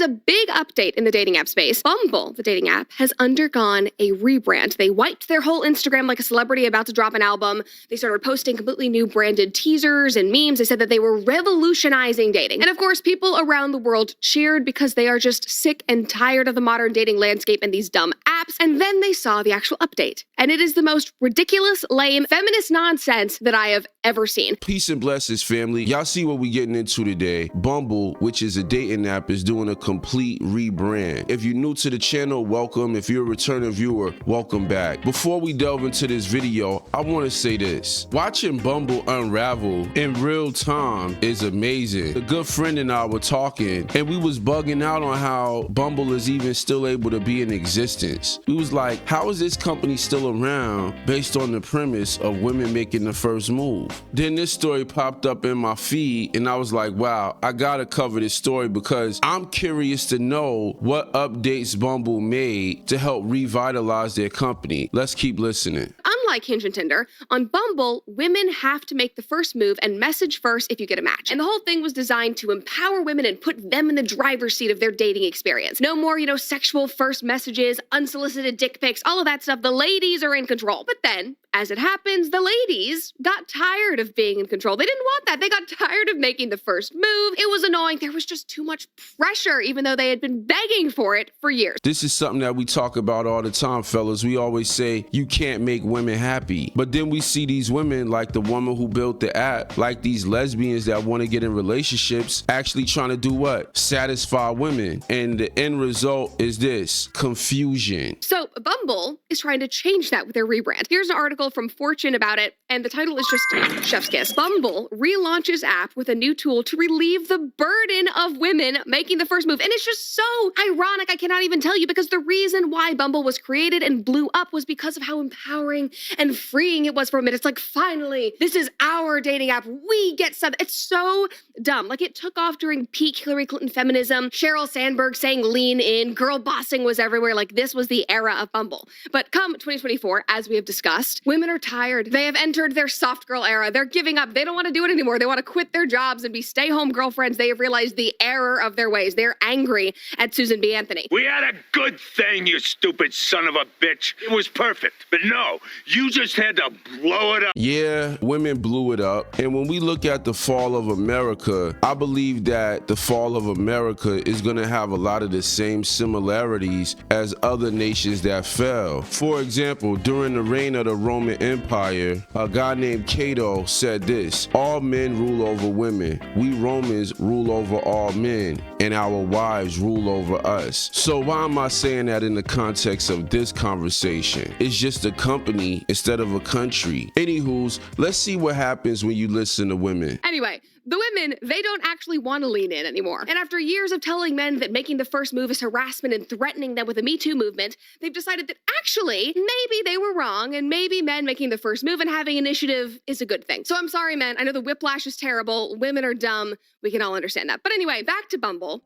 a big update in the dating app space. Bumble, the dating app, has undergone a rebrand. They wiped their whole Instagram like a celebrity about to drop an album. They started posting completely new branded teasers and memes. They said that they were revolutionizing dating. And of course, people around the world cheered because they are just sick and tired of the modern dating landscape and these dumb apps. And then they saw the actual update. And it is the most ridiculous, lame, feminist nonsense that I have ever seen. Peace and blessings, family. Y'all see what we getting into today. Bumble, which is a dating app, is doing a complete rebrand. If you're new to the channel, welcome. If you're a returning viewer, welcome back. Before we delve into this video, I want to say this. Watching Bumble unravel in real time is amazing. A good friend and I were talking, and we was bugging out on how Bumble is even still able to be in existence. We was like, how is this company still around based on the premise of women making the first move? Then this story popped up in my feed, and I was like, wow, I gotta cover this story because I'm curious to know what updates Bumble made to help revitalize their company. Let's keep listening. Unlike Hinge and Tinder, on Bumble, women have to make the first move and message first if you get a match. And the whole thing was designed to empower women and put them in the driver's seat of their dating experience. No more, sexual first messages, unsolicited dick pics, all of that stuff. The ladies are in control. But then, as it happens, the ladies got tired of being in control. They didn't want that. They got tired of making the first move. It was annoying. There was just too much pressure, even though they had been begging for it for years. This is something that we talk about all the time, fellas. We always say you can't make women happy. But then we see these women, like the woman who built the app, like these lesbians that want to get in relationships, actually trying to do what? Satisfy women. And the end result is this: confusion. So Bumble is trying to change that with their rebrand. Here's an article from Fortune about it, and the title is just chef's kiss. Bumble relaunches app with a new tool to relieve the burden of women making the first move. And it's just so ironic, I cannot even tell you, because the reason why Bumble was created and blew up was because of how empowering and freeing it was for women. It's like, finally, this is our dating app. We get something. It's so dumb. Like, it took off during peak Hillary Clinton feminism, Sheryl Sandberg saying lean in, girl bossing was everywhere. Like, this was the era of Bumble. But come 2024, as we have discussed, women are tired. They have entered their soft girl era. They're giving up. They don't want to do it anymore. They want to quit their jobs and be stay-home girlfriends. They have realized the error of their ways. They're angry at Susan B. Anthony. We had a good thing, you stupid son of a bitch. It was perfect. But no, you just had to blow it up. Yeah, women blew it up. And when we look at the fall of America, I believe that the fall of America is going to have a lot of the same similarities as other nations that fell. For example, during the reign of the Roman Empire, a guy named Cato said this: all men rule over women. We Romans rule over all men, and our wives rule over us. So why am I saying that in the context of this conversation? It's just a company instead of a country. Anywho's, let's see what happens when you listen to women. Anyway, the women, they don't actually want to lean in anymore. And after years of telling men that making the first move is harassment and threatening them with the Me Too movement, they've decided that actually, maybe they were wrong, and maybe men making the first move and having initiative is a good thing. So I'm sorry, men. I know the whiplash is terrible. Women are dumb. We can all understand that. But anyway, back to Bumble.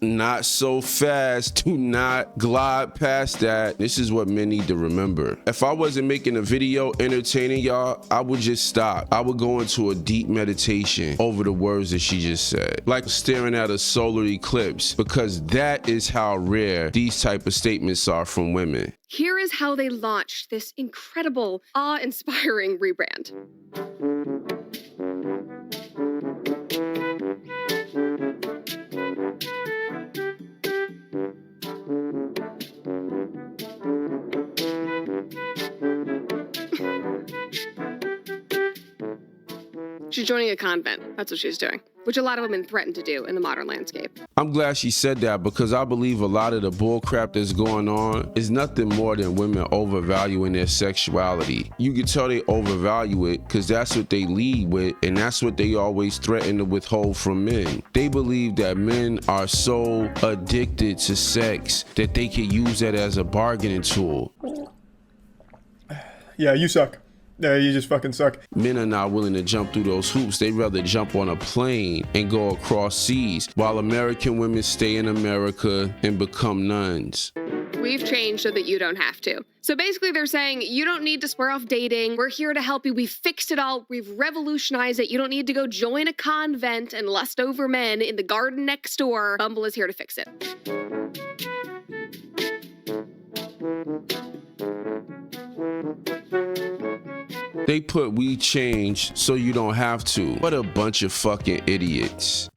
Not so fast. Do not glide past that. This is what men need to remember. If I wasn't making a video entertaining y'all, I would just stop. I would go into a deep meditation over the words that she just said, like staring at a solar eclipse, because that is how rare these type of statements are from women. Here is how they launched this incredible, awe-inspiring rebrand. She's joining a convent. That's what she's doing, which a lot of women threaten to do in the modern landscape. I'm glad she said that, because I believe a lot of the bull crap that's going on is nothing more than women overvaluing their sexuality. You can tell they overvalue it because that's what they lead with, and that's what they always threaten to withhold from men. They believe that men are so addicted to sex that they can use that as a bargaining tool. Yeah, you suck. You just fucking suck. Men are not willing to jump through those hoops. They'd rather jump on a plane and go across seas, while American women stay in America and become nuns. We've changed so that you don't have to. So basically they're saying you don't need to swear off dating. We're here to help you. We've fixed it all. We've revolutionized it. You don't need to go join a convent and lust over men in the garden next door. Bumble is here to fix it. They put "we changed so you don't have to." What a bunch of fucking idiots.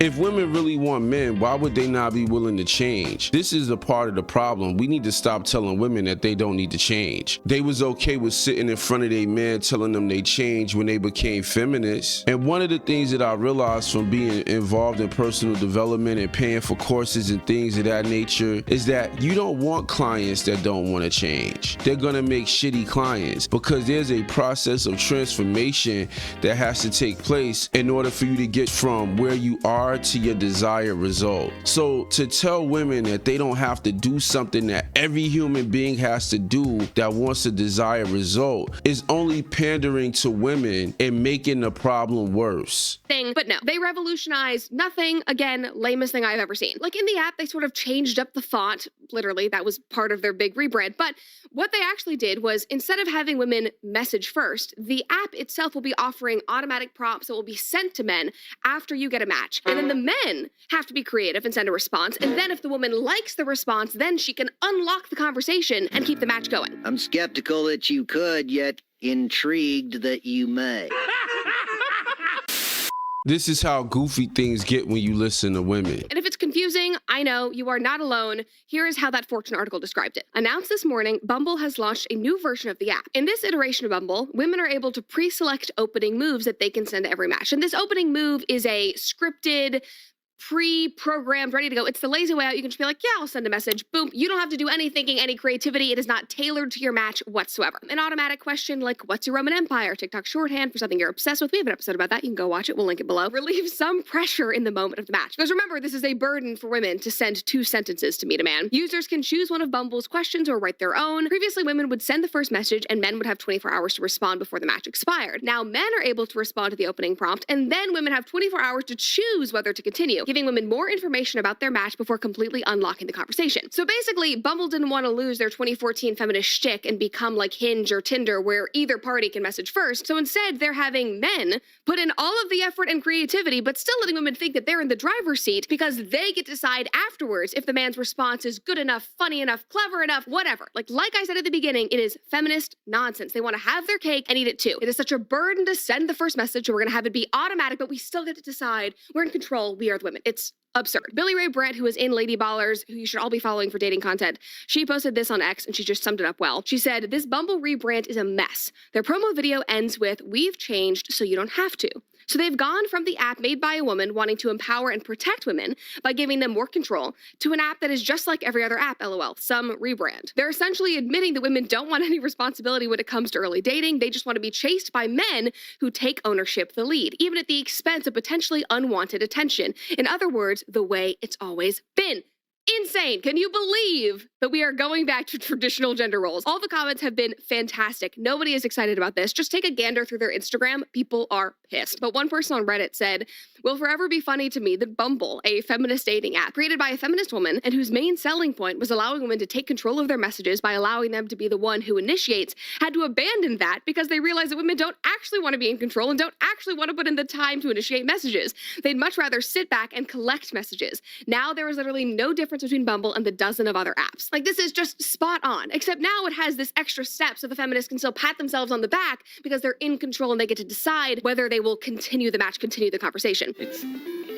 If women really want men, why would they not be willing to change? This is a part of the problem. We need to stop telling women that they don't need to change. They was okay with sitting in front of their man telling them they changed when they became feminists. And one of the things that I realized from being involved in personal development and paying for courses and things of that nature is that you don't want clients that don't want to change. They're gonna make shitty clients because there's a process of transformation that has to take place in order for you to get from where you are to your desired result. So to tell women that they don't have to do something that every human being has to do that wants a desired result is only pandering to women and making the problem worse. But no, they revolutionized nothing. Again, lamest thing I've ever seen. Like in the app, they sort of changed up the font. Literally, that was part of their big rebrand. But what they actually did was instead of having women message first, the app itself will be offering automatic prompts that will be sent to men after you get a match. And then the men have to be creative and send a response. And then if the woman likes the response, then she can unlock the conversation and keep the match going. I'm skeptical that you could, yet intrigued that you may. This is how goofy things get when you listen to women. And if it's confusing, I know you are not alone. Here is how that Fortune article described it. Announced this morning, Bumble has launched a new version of the app. In this iteration of Bumble, women are able to pre-select opening moves that they can send to every match. And this opening move is a scripted, pre-programmed, ready to go. It's the lazy way out. You can just be like, yeah, I'll send a message. Boom. You don't have to do any thinking, any creativity. It is not tailored to your match whatsoever. An automatic question like, what's your Roman Empire? TikTok shorthand for something you're obsessed with. We have an episode about that. You can go watch it. We'll link it below. Relieve some pressure in the moment of the match. Because remember, this is a burden for women to send 2 sentences to meet a man. Users can choose one of Bumble's questions or write their own. Previously, women would send the first message and men would have 24 hours to respond before the match expired. Now, men are able to respond to the opening prompt and then women have 24 hours to choose whether to continue, giving women more information about their match before completely unlocking the conversation. So basically, Bumble didn't want to lose their 2014 feminist shtick and become like Hinge or Tinder where either party can message first. So instead, they're having men put in all of the effort and creativity, but still letting women think that they're in the driver's seat because they get to decide afterwards if the man's response is good enough, funny enough, clever enough, whatever. Like I said at the beginning, it is feminist nonsense. They want to have their cake and eat it too. It is such a burden to send the first message, so we're going to have it be automatic, but we still get to decide. We're in control. We are the women. It's absurd. Billy Ray Brandt, who is in Lady Ballers, who you should all be following for dating content, she posted this on X and she just summed it up well. She said, this Bumble rebrand is a mess. Their promo video ends with, we've changed so you don't have to. So they've gone from the app made by a woman wanting to empower and protect women by giving them more control to an app that is just like every other app, LOL, some rebrand. They're essentially admitting that women don't want any responsibility when it comes to early dating. They just want to be chased by men who take ownership the lead, even at the expense of potentially unwanted attention. In other words, the way it's always been. Insane. Can you believe that we are going back to traditional gender roles? All the comments have been fantastic. Nobody is excited about this. Just take a gander through their Instagram. People are pissed. But one person on Reddit said, will forever be funny to me that Bumble, a feminist dating app created by a feminist woman and whose main selling point was allowing women to take control of their messages by allowing them to be the one who initiates, had to abandon that because they realized that women don't actually want to be in control and don't actually want to put in the time to initiate messages. They'd much rather sit back and collect messages. Now there is literally no difference between Bumble and the dozen of other apps. Like, this is just spot on, except now it has this extra step so the feminists can still pat themselves on the back because they're in control and they get to decide whether they will continue the match, continue the conversation.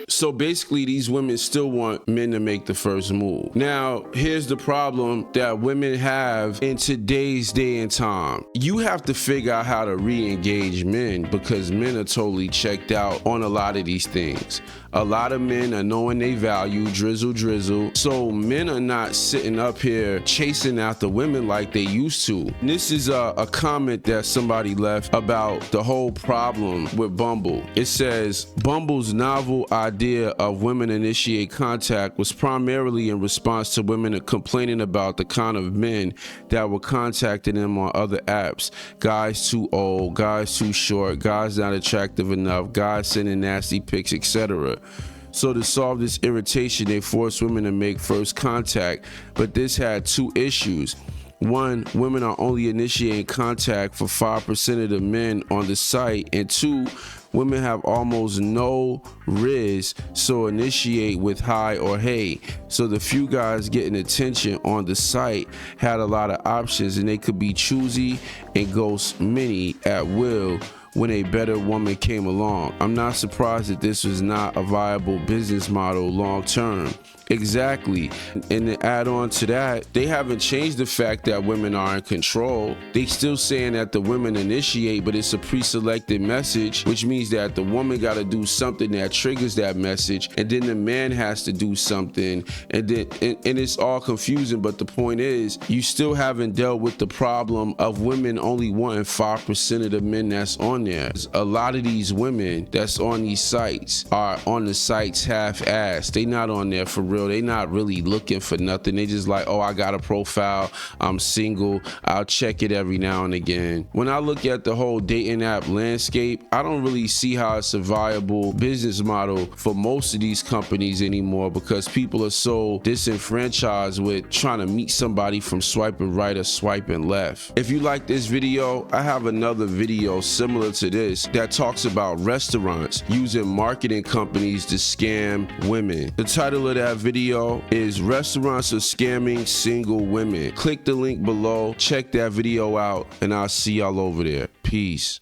So basically, these women still want men to make the first move. Now, here's the problem that women have in today's day and time. You have to figure out how to re-engage men because men are totally checked out on a lot of these things. A lot of men are knowing they value, drizzle. So men are not sitting up here chasing after women like they used to. And this is a comment that somebody left about the whole problem with Bumble. It says, Bumble's novel idea of women initiate contact was primarily in response to women complaining about the kind of men that were contacting them on other apps. Guys too old, guys too short, guys not attractive enough, guys sending nasty pics, etc. So to solve this irritation, they force women to make first contact, but this had two issues. One, women are only initiating contact for 5% of the men on the site, and two, women have almost no riz, so initiate with hi or hey. So the few guys getting attention on the site had a lot of options, and they could be choosy and ghost many at will when a better woman came along. I'm not surprised that this was not a viable business model long term. Exactly. And to add on to that, they haven't changed the fact that women are in control. They still saying that the women initiate, but it's a pre-selected message, which means that the woman got to do something that triggers that message, and then the man has to do something, and then and it's all confusing. But the point is, you still haven't dealt with the problem of women only wanting 5% of the men that's on there. A lot of these women that's on these sites are on the sites half-assed. They not on there for real. They not really looking for nothing. They just like, oh, I got a profile, I'm single, I'll check it every now and again. When I look at the whole dating app landscape, I don't really see how it's a viable business model for most of these companies anymore, because people are so disenfranchised with trying to meet somebody from swiping right or swiping left. If you like this video, I have another video similar to this that talks about restaurants using marketing companies to scam women. The title of that video is Restaurants Are Scamming Single Women. Click the link below, check that video out, and I'll see y'all over there. Peace.